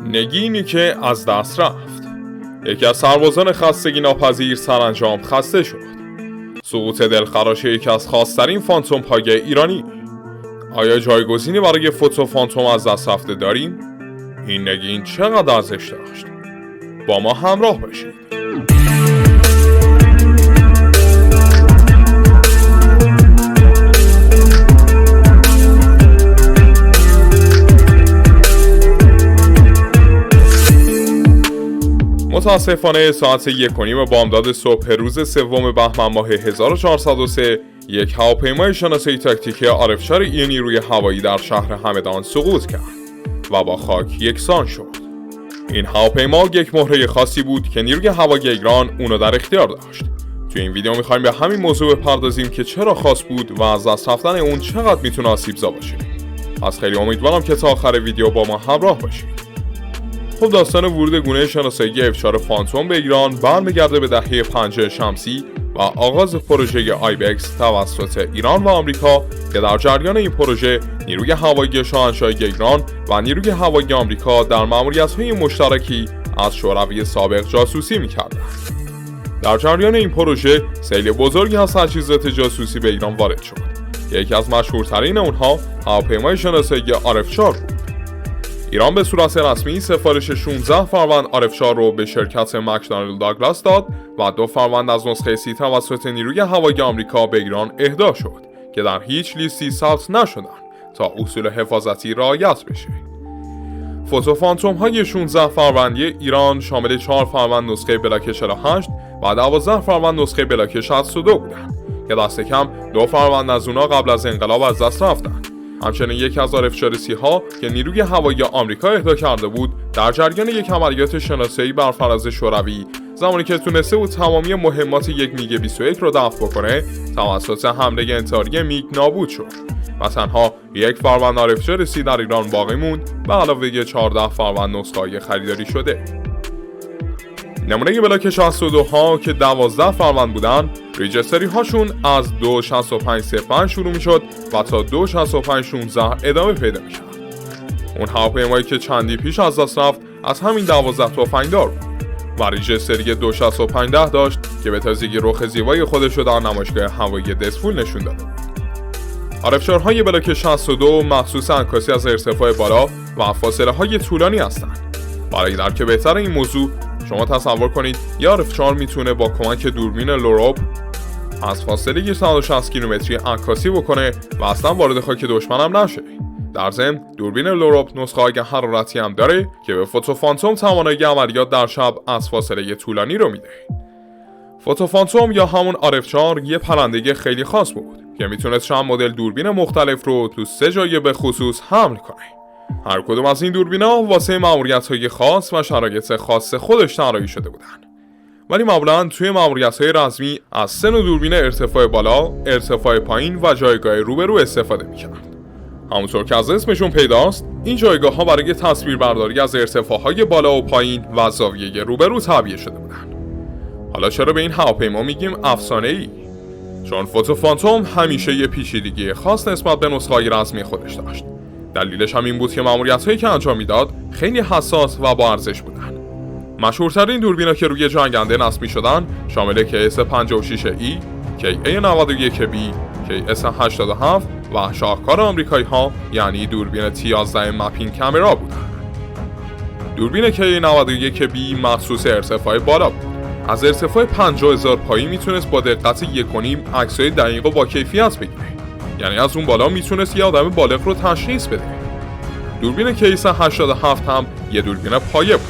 نگینی که از دست رفت. یکی از سربازان خستگی ناپذیر سرانجام خسته شد. سقوط دلخراش یکی از خاص‌ترین فانتوم های ایرانی. آیا جایگزینی برای فوتو فانتوم از دست رفته داریم؟ این نگین چقدر ارزش داشت؟ با ما همراه باشید. متاسفانه ساعت 1:30 بامداد صبح روز 3 بهمن ماه 1403 یک هواپیمای شناسایی تاکتیکی عارفشار نیروی هوایی در شهر همدان سقوط کرد و با خاک یکسان شد. این هواپیما یک مهره خاصی بود که نیروی هوایی ایران اونو در اختیار داشت. توی این ویدیو میخوایم به همین موضوع بپردازیم که چرا خاص بود و از دست رفتن اون چقدر میتونه آسیبزا باشه. از خیلی امیدوارم که تا آخر ویدیو با ما همراه باشید. خب داستان ورود گونه شناسایی F4 فانتوم به ایران برمیگرده به دهه 50 شمسی و آغاز پروژه آیبکس توسط ایران و آمریکا که در جریان این پروژه نیروی هوایی شاهنشاهی ایران و نیروی هوایی آمریکا در مأموریت‌های مشترکی از شوروی سابق جاسوسی می‌کردند. در جریان این پروژه سیل بزرگی از تجهیزات جاسوسی به ایران وارد شد. یکی از مشهورترین اونها هواپیمای شناسایی عارفشار بود. ایران به صورت رسمی سفارش 16 فروند عارفشار رو به شرکت مکدونالد داگلاس داد و 2 فروند از نسخه 30 توسط نیروی هوایی آمریکا به ایران اهدا شد که در هیچ لیستی ثبت نشدند تا اصول حفاظتی رعایت بشه. فوتو فانتوم های 16 فروندی ایران شامل 4 فروند نسخه بلاک 48 و 12 فروند نسخه بلاک 62 بودند که دست کم 2 فروند از اونها قبل از انقلاب از دست رفتند. همچنین یکی از عارفشار ها که نیروی هوایی آمریکا اهدا کرده بود در جریان یک عملیات شناسایی بر فراز شوروی زمانی که تونسته بود تمامی مهمات یک میگ 21 رو دفع بکنه توسط حمله انتحاری میگ نابود شد و تنها 1 فروند عارفشار در ایران باقی موند به علاوه 14 فروند نسخه‌های خریداری شده. نمونه بلاک 62 ها که 12 فروند بودن ریجستری هاشون از 26505 شروع می شد و تا 26516 ادامه پیدا می شد. اون هواپیمایی که چندی پیش از دست رفت از همین 12 تفنگدار بود و ریجستری 26510 داشت که به تازگی رخ زیبای خودش رو در نمایشگاه هوایی دسفول نشون داده. عارفشارهای بلاک 62 مخصوص عکاسی از ارتفاع بالا و فاصله های طولانی هستند. برای درک بهتر این موضوع شما تصور کنید یه عارفشار میتونه با کمک دوربین لوروپ از فاصله 160 کیلومتری عکاسی بکنه و اصلا وارد خاک دشمن هم نشه. در ضمن دوربین لوروپ نسخه‌های حرارتی هم داره که به فوتو فانتوم توانایی عملیات در شب از فاصله طولانی رو میده. فوتو فانتوم یا همون عارفشار یه پرندگی خیلی خاص بود که میتونست چند مدل دوربین مختلف رو تو 3 جای به خصوص حمل کنه. هر کدوم از این دوربینا واسه مأموریت‌های خاص و شرایط خاص خودش طراحی شده بودن. ولی معمولاً توی مأموریت‌های رزمی از 3 نوع دوربین ارتفاع بالا، ارتفاع پایین و جایگاه روبرو استفاده می‌کردن. همونطور که از اسمشون پیداست، این جایگاه‌ها برای تصویربرداری از ارتفاع‌های بالا و پایین و زاویه روبرو تعبیه شده بودن. حالا چرا به این هواپیما میگیم افسانه‌ای؟ چون فوتو فانتوم همیشه یه پیچیدگی خاص نسبت به نسخه‌های رزمی خودش داشت. دلیلش هم این بود که مأموریت‌هایی که انجام میداد خیلی حساس و با ارزش بودن. مشهورترین دوربینا که روی جنگنده نصب می‌شدن شامل KS-56E، KA-91B، KS-87 و شاهکار آمریکایی‌ها یعنی دوربین T11 مپینگ کامرا بودند. دوربین KA-91B مخصوص ارتفاع بالا بود. از ارتفاع 50000 پایی میتونست با دقت 1.5 عکس‌های دقیق و با کیفیت بگیره. یعنی از اون بالا میتونست یه آدم بالغ رو تشخیص بده. دوربین KS-87 هم یه دوربین پایه بود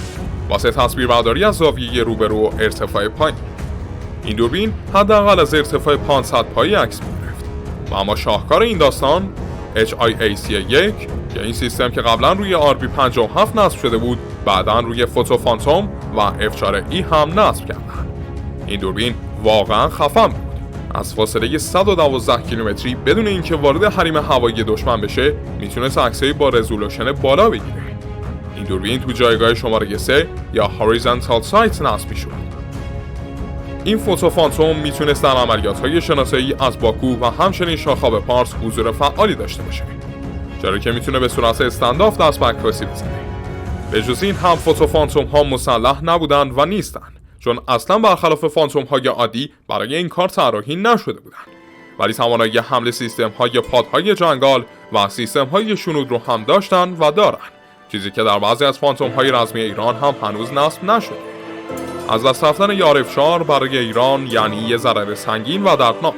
واسه تصویربرداری از زاویه روبرو و ارتفاع پایین. این دوربین حداقل از ارتفاع 500 پایی عکس می‌گرفت. و اما شاهکار این داستان HIAC-1 که این سیستم که قبلا روی RB57 نصب شده بود بعداً روی فوتو فانتوم و F4E هم نصب کردن. این دوربین واقعاً خفن بود. از فاصله 112 کیلومتری بدون اینکه وارد حریم هوایی دشمن بشه میتونست عکسایی با رزولوشن بالا بگیره. این دوربین تو جایگاه شماره 3 یا هوریزونتال سایت نصب میشد. این فوتوفانتوم میتونست در عملیات‌های شناسایی از باکو و همچنین شاخاب پارس حضور فعالی داشته باشه، چرا که میتونه به صورت استنداف دست به عکاسی بزنه. به جز این هم فوتوفانتوم ها مسلح نبودن و نیستن، چون اصلا برخلاف فانتوم های عادی برای این کار طراحی نشده بودن، ولی توانایی حمل سیستم های پادهای جنگال و سیستم های شنود رو هم داشتن و دارن، چیزی که در بعضی از فانتوم های رزمی ایران هم هنوز نصب نشده. از دست رفتن یارفشار برای ایران یعنی یه ضرر سنگین و دردناک،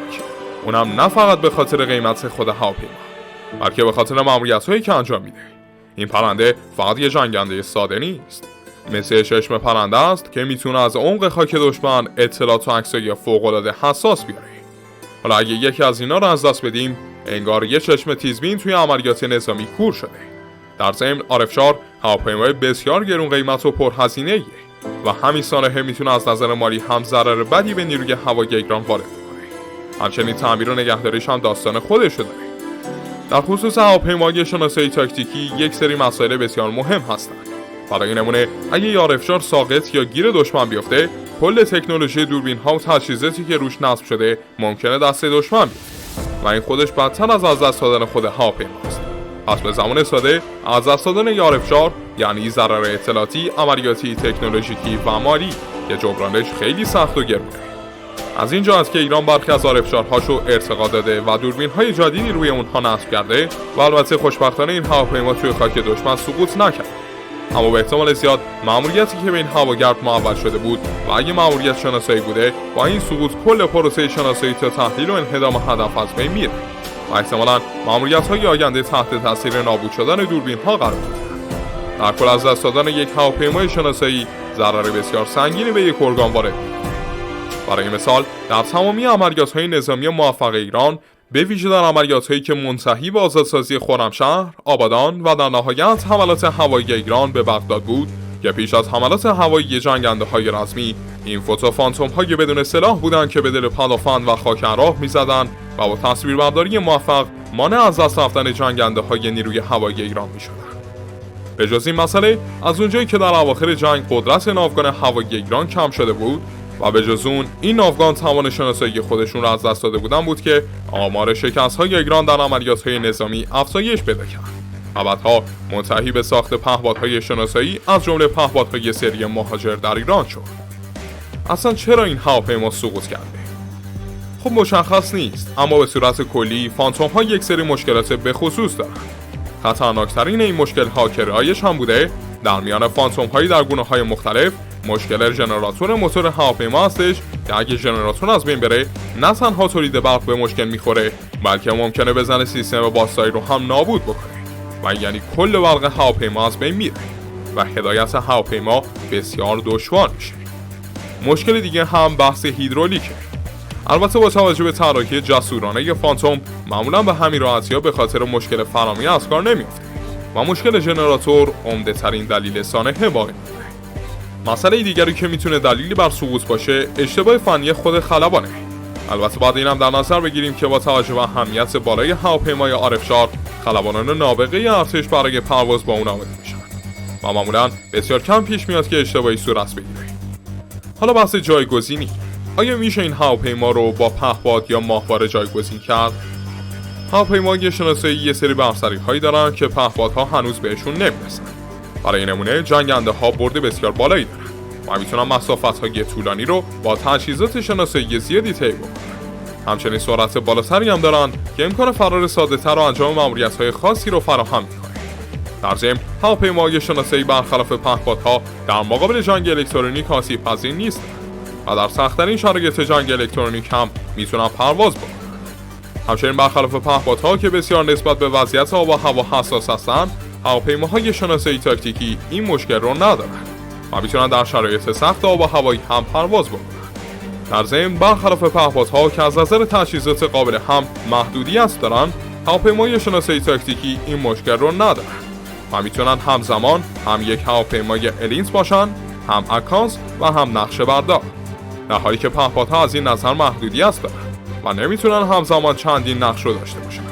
اونم نه فقط به خاطر قیمت خود هواپیما، بلکه به خاطر ماموریت‌هایی که انجام میده. این پرنده فقط یه جنگنده ساده نیست، مثل چشم پرنده است که میتونه از عمق خاک دشمن اطلاعات و عکسای فوق‌العاده حساس بیاره. حالا اگه یکی از اینا رو از دست بدیم، انگار یه چشم تیزبین توی عملیات نظامی کور شده. در ضمن آرفشار هواپیمای بسیار گرون قیمت و پرهزینه‌ایه و همین سانحه میتونه از نظر مالی هم ضرر بدی به نیروی هوایی ایران وارد کنه. همچنین تعمیر و نگهداریش هم داستان خودش داره. در خصوص هواپیمای شناسایی تاکتیکی یک سری مسائل بسیار مهم هستند. برای نمونه اگه یارفشار ساقط یا گیر دشمن بیفته، کل تکنولوژی دوربین ها و تجهیزاتی که روش نصب شده ممکنه دست دشمن بیفته و این خودش بدتر از دست دادن خود هواپیماست. پس به زمان ساده از دست دادن یارفشار یعنی ضرر اطلاعاتی، عملیاتی، تکنولوژیکی و مالی که جبرانش خیلی سخت و گرونه. از این جهت که ایران برخی از آرفشارهاشو ارتقا داده و دوربین‌های جدیدی روی اونها نصب کرده و البته خوشبختانه این هواپیما توی خاک دشمن سقوط نکرد. اما به احتمال زیاد مأموریتی که به این هواگرد محول شده بود و اگه مأموریت شناسایی بوده، با این سقوط کل پروسه شناسایی تا تحلیل و انهدام هدف از بین میره و احتمالاً مأموریت‌های آینده تحت تاثیر نابود شدن دوربین‌ها قرار می‌گیرند. در کل از دست دادن یک هواپیمای شناسایی ضرر بسیار سنگینی به یک ارگان وارد می‌کنه. برای مثال در تمامی عملیات‌های نظامی موفق ایران، به ویژه در عملیات‌هایی که منتهی به آزادسازی خرمشهر، آبادان و در نهایت حملات هوایی ایران به بغداد بود که پیش از حملات هوایی جنگنده‌های رزمی، این فوتوفانتوم‌های بدون سلاح بودند که به دل پدافند و خاک راه می‌زدند و با تصویربرداری موفق مانع از دست رفتن جنگنده‌های نیروی هوایی ایران می‌شدند. به جز این مسئله، از اونجایی که در اواخر جنگ قدرت ناوگان هوایی ایران کم شده بود و به جز اون این ناوگان توان شناسایی خودشون را از دست داده بودن بود که آمار شکست‌های ایران در عملیات‌های نظامی افزایش پیدا کرد و بعدها منتهی به ساخت پهپادهای شناسایی از جمله پهپادهای سری مهاجر در ایران شد. اصلا چرا این هواپیما سقوط کرده؟ خب مشخص نیست، اما به صورت کلی فانتوم‌ها یک سری مشکلات به خصوص دارند. خطرناکترین این مشکل‌ها که رایج هم بوده در میان فانتوم‌های در گونه‌های مختلف مشکل ژنراتور موتور هواپیما هستش که اگه ژنراتور از بین بره، نه تنها تولید برق به مشکل میخوره، بلکه ممکنه بزنه سیستم بازسازی رو هم نابود بکنه و یعنی کل برق هواپیما از بین میره و هدایت هواپیما بسیار دشوار میشه. مشکل دیگه هم بحث هیدرولیکه. البته با توجه به طراحی جسورانه فانتوم، معمولا به همین راحتی‌ها به خاطر مشکل فرامی از کار نمیفته و مشکل ژنراتور عمده ترین دلیل سانحه باقی میمونه. مسئله دیگری که میتونه دلیلی بر سقوط باشه، اشتباه فنی خود خلبانه. البته بعد اینم در نظر بگیریم که با توجه به اهمیت بالای هواپیمای آرفشار، خلبانان نابغه ارتش برای پرواز با اون آماده میشن و معمولا بسیار کم پیش میاد که اشتباهی صورت بگیره. حالا بحث جایگزینی، آیا میشه این هواپیما رو با پهپاد یا ماهواره جایگزین کرد؟ هواپیمای شناسایی یه سری بمب‌سری‌هایی دارن که پهپادها هنوز بهشون نمیرسن. برای نمونه جنگنده ها برد بسیار بالایی دارن و میتونن مسافت‌های طولانی رو با تجهیزات شناسایی زیادی طی بکنن. همچنین سرعت بالاتری هم دارن که امکان فرار ساده‌تر و انجام مأموریت‌های خاصی رو فراهم می‌کنه. در ضمن هواپیمای شناسایی برخلاف پهپادها در مقابل جنگ الکترونیک آسیب‌پذیر نیستن و در سخت‌ترین شرایط جنگ الکترونیک هم میتونن پرواز بکنن. همچنین برخلاف پهپادها که بسیار نسبت به وضعیت آب و هوا حساس هستند، هواپیماهای شناسایی تاکتیکی این مشکل رو ندارند و میتونن در شرایط سخت آب و هوایی هم پرواز بکنن. در ضمن برخلاف پهپادها که از نظر تجهیزات قابل هم محدودیت دارن، هواپیمای شناسایی تاکتیکی این مشکل رو ندارن و میتونن همزمان هم یک هواپیمای الینس باشن، هم عکاس و هم نقشه بردار، در حالی که پهپادها از این نظر محدودیت دارن و نمیتونن همزمان چندین نقش رو داشته باشن.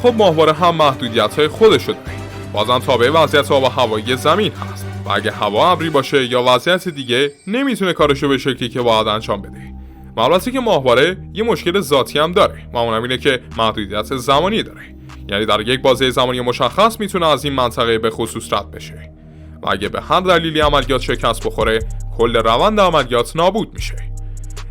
خب ماهواره هم محدودیت‌های خودش رو داره، بازم تابع وضعیت آب و هوایی زمین هست و اگه هوا ابری باشه یا وضعیت دیگه نمیتونه کارشو به شکلی که باید انجام بده. البته که ماهواره یه مشکل ذاتی هم داره و اونم اینه که محدودیت زمانی داره، یعنی در یک بازه زمانی مشخص میتونه از این منطقه به خصوص رد بشه و اگه به هر دلیلی عملیات شکست بخوره کل روند عملیات نابود میشه.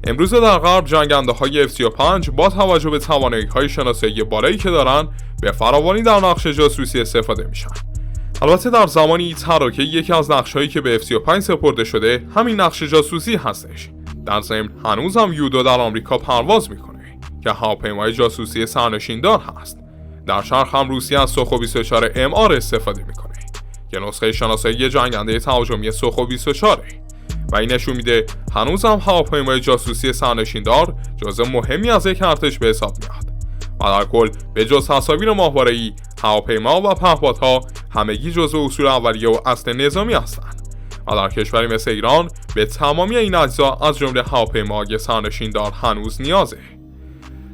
امروز در غرب جنگنده‌های F-35 با توجه به توانایی‌های شناسایی بالایی که دارن به فراوانی در نقش جاسوسی استفاده میشن. البته در زمانی تراکه یکی از نقش‌هایی که به F-35 سپرده شده همین نقش جاسوسی هستش. در ضمن هنوز هم U-2 در آمریکا پرواز میکنه که هواپیمای جاسوسی سرنشیندار هست. در شرق هم روسیه از سوخو 24 MR استفاده میکنه که نسخه شناسایی جنگنده تهاجمی سوخو 24 و این نشون میده هنوز هم هواپیمای جاسوسی سرنشیندار جزء مهمی از یک ارتش به حساب میاد و در کل به جز تصاویر ماهواره‌ای، هواپیما و پهپادها همگی جزء اصول اولیه و اصل نظامی هستند و در کشوری مثل ایران به تمامی این اجزا از جمله هواپیمای سرنشیندار هنوز نیازه.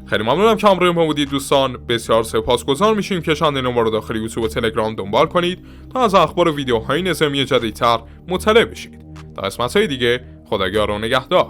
خیلی ممنونم که همراه ما بودید دوستان. بسیار سپاسگزار میشیم که چندین ما رو داخل یوتیوب و تلگرام دنبال کنید تا از اخبار و ویدیوهای نظامی جدیدتر مطلع بشید. تا قسمت‌های دیگه خداگار و نگهدار.